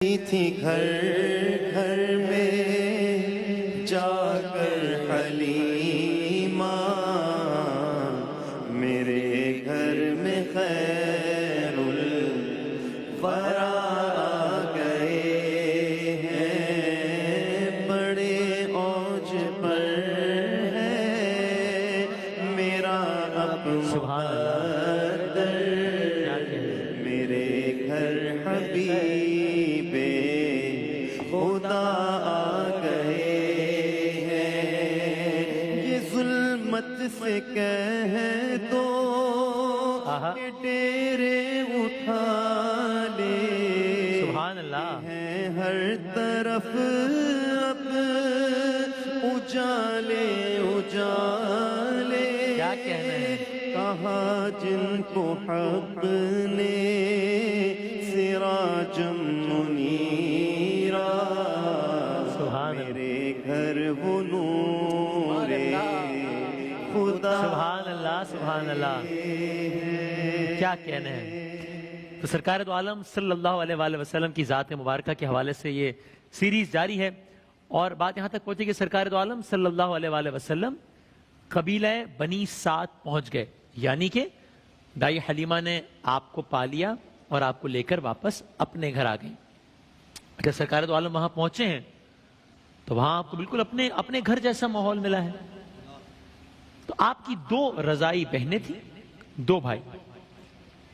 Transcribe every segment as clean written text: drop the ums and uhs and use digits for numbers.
تھی گھر گھر میں جا کر حلیمہ، میرے گھر میں خیر الورا آ گئے ہیں، بڑے اوج پر ہے میرا اپنا در، میرے گھر حبیب خدا آ گئے ہیں۔ یہ ظلمت سے کہہ دو کہ ڈیرے اٹھا لے، سبحان اللہ ہیں ہر طرف اب اجالے اجالے، کیا کہنا ہے؟ کہا جن کو حق نے سراج منیرا، میرے گھر وہ نور خدا۔ سبحان اللہ سبحان اللہ، کیا کہنا ہے؟ تو سرکار دو عالم صلی اللہ علیہ وآلہ وسلم کی ذات مبارکہ کے حوالے سے یہ سیریز جاری ہے، اور بات یہاں تک پہنچی کہ سرکار دو عالم صلی اللہ علیہ وآلہ وسلم قبیلہ بنی سعد پہنچ گئے، یعنی کہ دائی حلیمہ نے آپ کو پا لیا اور آپ کو لے کر واپس اپنے گھر آ گئی۔ اگر سرکار دو عالم وہاں پہنچے ہیں تو وہاں آپ کو بالکل اپنے گھر جیسا ماحول ملا ہے۔ تو آپ کی دو رضائی بہنیں تھیں، دو بھائی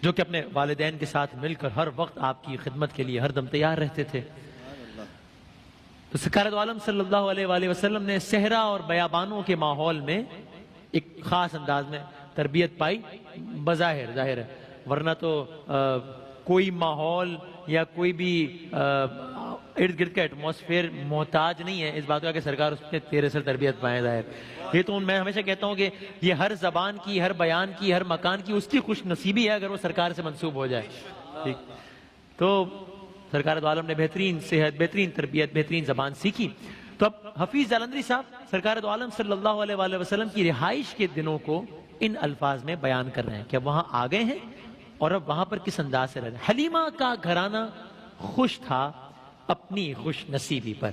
جو کہ اپنے والدین کے ساتھ مل کر ہر وقت آپ کی خدمت کے لیے ہر دم تیار رہتے تھے۔ تو سرکار دو عالم صلی اللہ علیہ وآلہ وسلم نے صحرا اور بیابانوں کے ماحول میں ایک خاص انداز میں تربیت پائی، بظاہر ظاہر ہے، ورنہ تو کوئی ماحول یا کوئی بھی ارد گرد کا ایٹماسفیئر محتاج نہیں ہے اس بات کا کہ سرکار اس نے تیرے سے تربیت پائے۔ ظاہر یہ تو میں ہمیشہ کہتا ہوں کہ یہ ہر زبان کی، ہر بیان کی، ہر مکان کی اس کی خوش نصیبی ہے اگر وہ سرکار سے منسوب ہو جائے۔ ٹھیک، تو سرکار دو عالم نے بہترین صحت، بہترین تربیت، بہترین زبان سیکھی۔ تو اب حفیظ جالندری صاحب سرکار دو عالم صلی اللہ علیہ وآلہ وسلم کی رہائش کے دنوں کو ان الفاظ میں بیان کر رہے ہیں کہ اب وہاں آ گئے ہیں اور اب وہاں پر کس انداز سے رہ رہے ہیں۔ حلیمہ کا گھرانہ خوش تھا اپنی خوش نصیبی پر،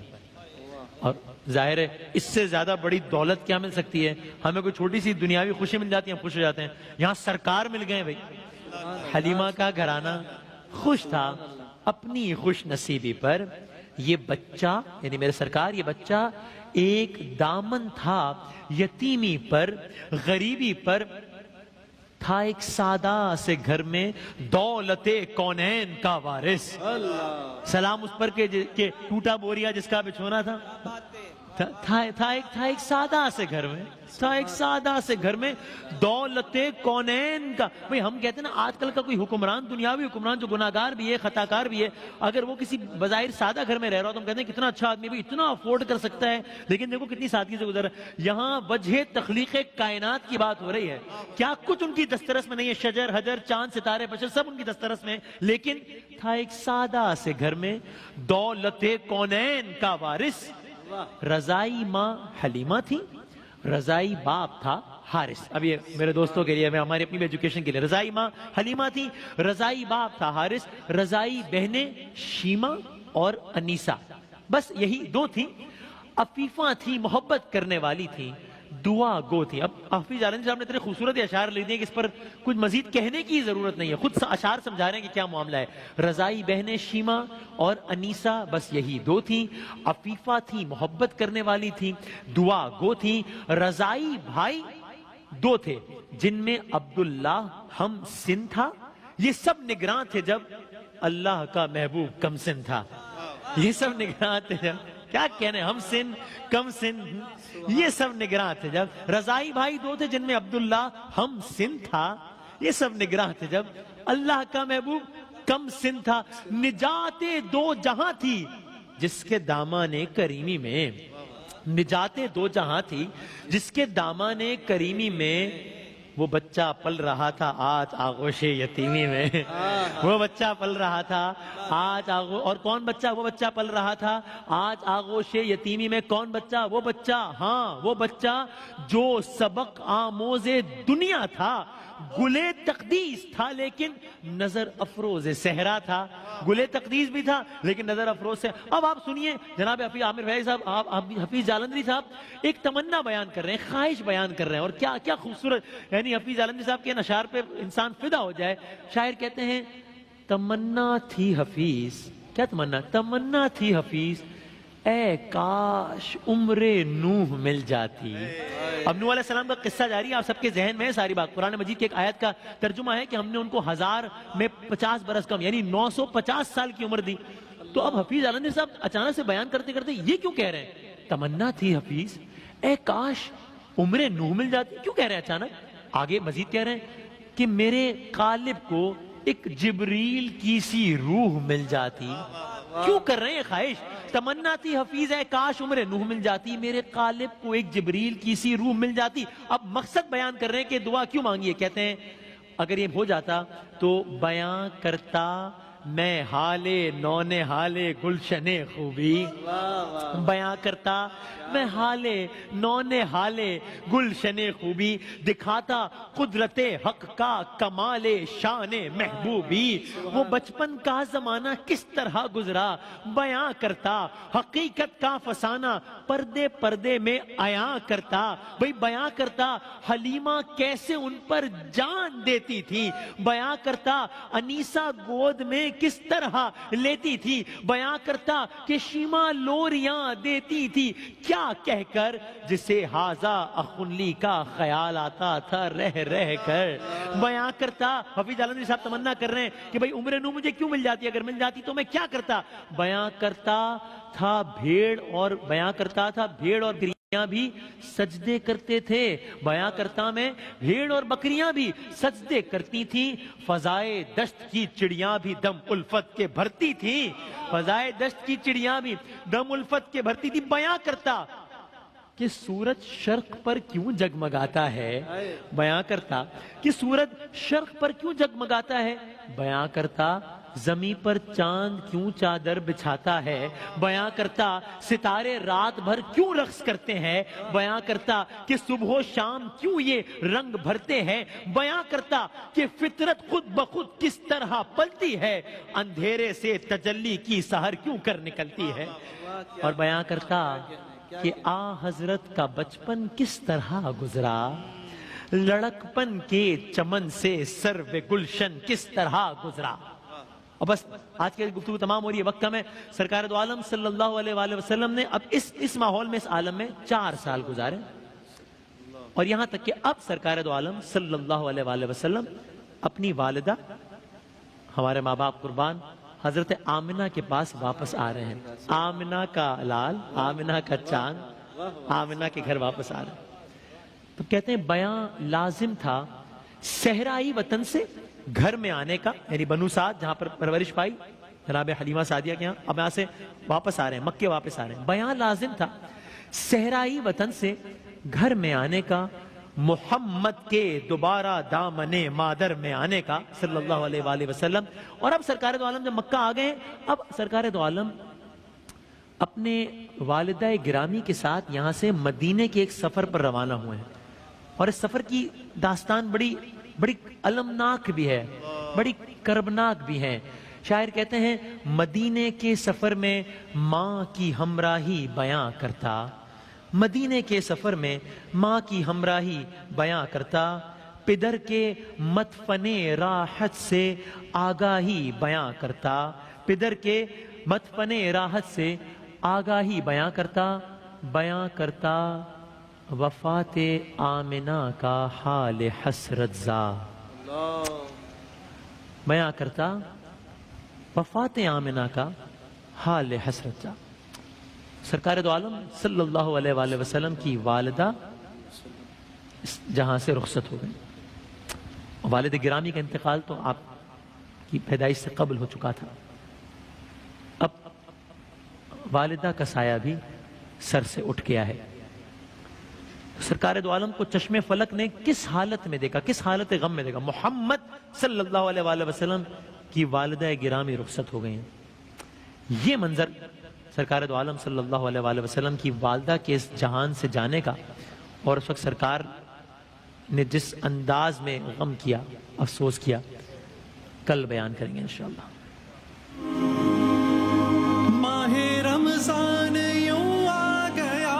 اور ظاہر ہے اس سے زیادہ بڑی دولت کیا مل سکتی ہے؟ ہمیں کوئی چھوٹی سی دنیاوی خوشی مل جاتی ہے، ہم خوش ہو جاتے ہیں، یہاں سرکار مل گئے بھائی۔ حلیمہ کا گھرانہ خوش تھا اپنی خوش نصیبی پر، یہ بچہ یعنی میرے سرکار، یہ بچہ ایک دامن تھا یتیمی پر، غریبی پر، تھا ایک سادہ سے گھر میں دولت کونین کا وارث۔ سلام اس پر کہ ٹوٹا بوریا جس کا بچھونا تھا ایک سادہ سے گھر میں، تھا ایک سادہ سے گھر میں دولت کونین کا۔ بھئی ہم کہتے ہیں نا آج کل کا کوئی حکمران، دنیاوی حکمران جو گناہگار بھی ہے، خطاکار بھی ہے، اگر وہ کسی بظاہر سادہ گھر میں رہ رہا ہو تو ہم کہتے ہیں کتنا اچھا آدمی، اتنا افورڈ کر سکتا ہے، لیکن دیکھو کتنی سادگی سے گزر رہا ہے۔ یہاں وجہ تخلیق کائنات کی بات ہو رہی ہے، کیا کچھ ان کی دسترس میں نہیں ہے، شجر حجر چاند ستارے بشر سب ان کی دسترس میں، لیکن تھا ایک سادہ سے گھر میں دولت کونین کا وارث۔ رضائی ماں حلیمہ تھی، رضائی باپ تھا حارث۔ اب یہ میرے دوستوں کے لیے، میں ہماری اپنی ایجوکیشن کے لیے، رضائی ماں حلیمہ تھی، رضائی باپ تھا حارث، رضائی بہنیں شیمہ اور انیسہ، بس یہی دو تھیں، عفیفہ تھی، محبت کرنے والی تھی، دعا گو تھی۔ اب حفیظ جالندری صاحب نے اتنے خوبصورت اشعار لکھ دیے کہ اس پر کچھ مزید کہنے کی ضرورت نہیں ہے، خود اشعار سمجھا رہے ہیں کہ کیا معاملہ ہے۔ رضائی بہنیں شیمہ اور انیسہ، بس یہی دو تھیں، عفیفہ تھی، محبت کرنے والی تھی، دعا گو تھی۔ رضائی بھائی دو تھے جن میں عبداللہ ہم سن تھا، یہ سب نگراں تھے جب اللہ کا محبوب کم سن تھا، یہ سب نگراں تھے جب، کیا کہنے، ہم سن کم سن، یہ سب نگراں تھے جب۔ رضائی بھائی دو تھے جن میں عبداللہ ہم سن تھا، یہ سب نگراں تھے جب اللہ کا محبوب کم سن تھا۔ نجات دو جہاں تھی جس کے دامان کریمی میں، نجات دو جہاں تھی جس کے دامان کریمی میں، وہ بچہ پل رہا تھا آج آغوش یتیمی میں، وہ بچہ پل رہا تھا آج اور کون بچہ؟ وہ بچہ پل رہا تھا آج آغوش یتیمی میں۔ کون بچہ؟ وہ بچہ، ہاں وہ بچہ جو سبق آموز دنیا تھا، گلے تقدیس تھا لیکن نظر افروز صحرا تھا. گلے تقدیس بھی تھا لیکن نظر افروز سے. اب آپ سنیے جناب حفیظ عامر فیض صاحب, آپ حفیظ جالندری صاحب ایک تمنا بیان کر رہے ہیں, خواہش بیان کر رہے ہیں, اور کیا کیا خوبصورت, یعنی حفیظ جالندری صاحب کے اشعار پہ انسان فدا ہو جائے. شاعر کہتے ہیں تمنا تھی حفیظ, کیا تمنا؟ تمنا تھی حفیظ اے کاش عمر نوح مل جاتی. اب نوح علیہ السلام کا قصہ جاری ہے, آپ سب کے ذہن میں ہے ساری بات. قرآن مجید کی ایک آیت کا ترجمہ ہے کہ ہم نے ان کو 1000 میں 50 برس کم, یعنی 950 سال کی عمر دی. تو اب حفیظ جالندری صاحب اچانک سے بیان کرتے کرتے یہ کیوں کہہ رہے ہیں تمنا تھی حفیظ اے کاش عمر نوح مل جاتی؟ کیوں کہہ رہے ہیں اچانک؟ آگے مزید کہہ رہے ہیں کہ میرے قالب کو ایک جبریل کی سی روح مل جاتی. کیوں کر رہے ہیں خواہش؟ تمنا تھی حفیظ ہے کاش عمر نوح مل جاتی, میرے قالب کو ایک جبریل کی سی روح مل جاتی. اب مقصد بیان کر رہے ہیں کہ دعا کیوں مانگی ہے. کہتے ہیں اگر یہ ہو جاتا تو بیان کرتا میں حال نون حال گلشن خوبی, بیان کرتا میں حال نون حال گلشن خوبی, دکھاتا قدرت حق کا کمال شان محبوبی. وہ بچپن کا زمانہ کس طرح گزرا بیان کرتا, حقیقت کا فسانہ پردے پردے میں عیاں کرتا. بھئی بیان کرتا حلیمہ کیسے ان پر جان دیتی تھی, بیان کرتا انیسہ گود میں کس طرح لیتی تھی, بیان کرتا کہ شیما لوریاں دیتی تھی کیا کہہ کر جسے ہاذا اخنلی کا خیال آتا تھا رہ رہ کر. بیان کرتا حفیظ جالندری صاحب تمنا کر رہے ہیں کہ بھئی عمر نوح مجھے کیوں مل جاتی, اگر مل جاتی تو میں کیا کرتا. بیان کرتا تھا بھیڑ اور بیان کرتا تھا بھیڑ اور بکریاں بھی سجدے کرتے تھے, بیان کرتا میں بھیڑ اور بکریاں بھی سجدے کرتی تھیں, فضائے دشت کی چڑیاں بھی دم الفت کے بھرتی تھیں, فضائے دشت کی چڑیاں بھی دم الفت کے بھرتی تھی. بیان کرتا کہ سورج شرق پر کیوں جگمگاتا ہے, بیان کرتا کہ سورج شرق پر کیوں جگمگاتا ہے, بیان کرتا زمین پر چاند کیوں چادر بچھاتا ہے, بیان کرتا ستارے رات بھر کیوں رقص کرتے ہیں, بیان کرتا کہ صبح و شام کیوں یہ رنگ بھرتے ہیں, بیان کرتا کہ فطرت خود بخود کس طرح پلتی ہے, اندھیرے سے تجلی کی سحر کیوں کر نکلتی ہے. اور بیان کرتا کہ آ حضرت کا بچپن کس طرح گزرا, لڑکپن کے چمن سے سرو گلشن کس طرح گزرا. اور بس آج کے گفتگو تمام ہو رہی ہے, وقت کم ہے. سرکار دو عالم صلی اللہ علیہ وآلہ وسلم نے اب اس ماحول میں, اس عالم میں 4 سال گزارے, اور یہاں تک کہ اب سرکار دو عالم صلی اللہ علیہ وآلہ وسلم اپنی والدہ, ہمارے ماں باپ قربان, حضرت آمنہ کے پاس واپس آ رہے ہیں. آمنہ کا لال, آمنہ کا چاند, آمنہ کے گھر واپس آ رہے ہیں. تو کہتے ہیں بیان لازم تھا صحرائی وطن سے گھر میں آنے کا, یعنی بنو سعد جہاں پر پرورش پائی جناب حلیمہ سعدیہ کے یہاں, اب یہاں سے واپس آ رہے ہیں, مکے واپس آ رہے ہیں. بیان لازم تھا صحرائی وطن سے گھر میں آنے کا, محمد کے دوبارہ دامن مادر میں آنے کا صلی اللہ علیہ وآلہ وسلم. اور اب سرکار دو عالم جب مکہ آ گئے, اب سرکار دو عالم اپنے والدہ گرامی کے ساتھ یہاں سے مدینے کے ایک سفر پر روانہ ہوئے ہیں. اور اس سفر کی داستان بڑی المناک بھی ہے, بڑی کربناک بھی ہے. شاعر کہتے ہیں مدینے کے سفر میں ماں کی ہمراہی بیان کرتا, مدینے کے سفر میں ماں کی ہمراہی بیان کرتا, پدر کے مدفن راحت سے آگاہی بیان کرتا, پدر کے مدفن راحت سے آگاہی بیان کرتا, بیان کرتا وفات آمنہ کا حال حسرت زا, بیان کرتا وفات آمنہ کا حال حسرت زا. سرکار دو عالم صلی اللہ علیہ وآلہ وسلم کی والدہ اس جہاں سے رخصت ہو گئی. والد گرامی کا انتقال تو آپ کی پیدائش سے قبل ہو چکا تھا. اب والدہ کا سایہ بھی سر سے اٹھ گیا ہے. سرکار دو عالم کو چشم فلک نے کس حالت میں دیکھا, کس حالت غم میں دیکھا. محمد صلی اللہ علیہ وآلہ وسلم کی والدہ گرامی رخصت ہو گئی ہیں. یہ منظر سرکار دو عالم صلی اللہ علیہ وآلہ وسلم کی والدہ کے اس جہان سے جانے کا, اور اس وقت سرکار نے جس انداز میں غم کیا، افسوس کیا، کل بیان کریں گے انشاءاللہ۔ ماہ رمضان یوں آ گیا،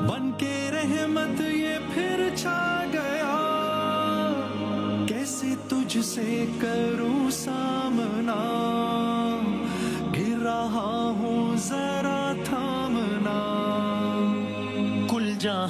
بن کے رحمت یہ پھر چھا گیا، کیسے تجھ سے کروں سامنا، گر رہا ہوں ذرا تھامنا، کل جہاں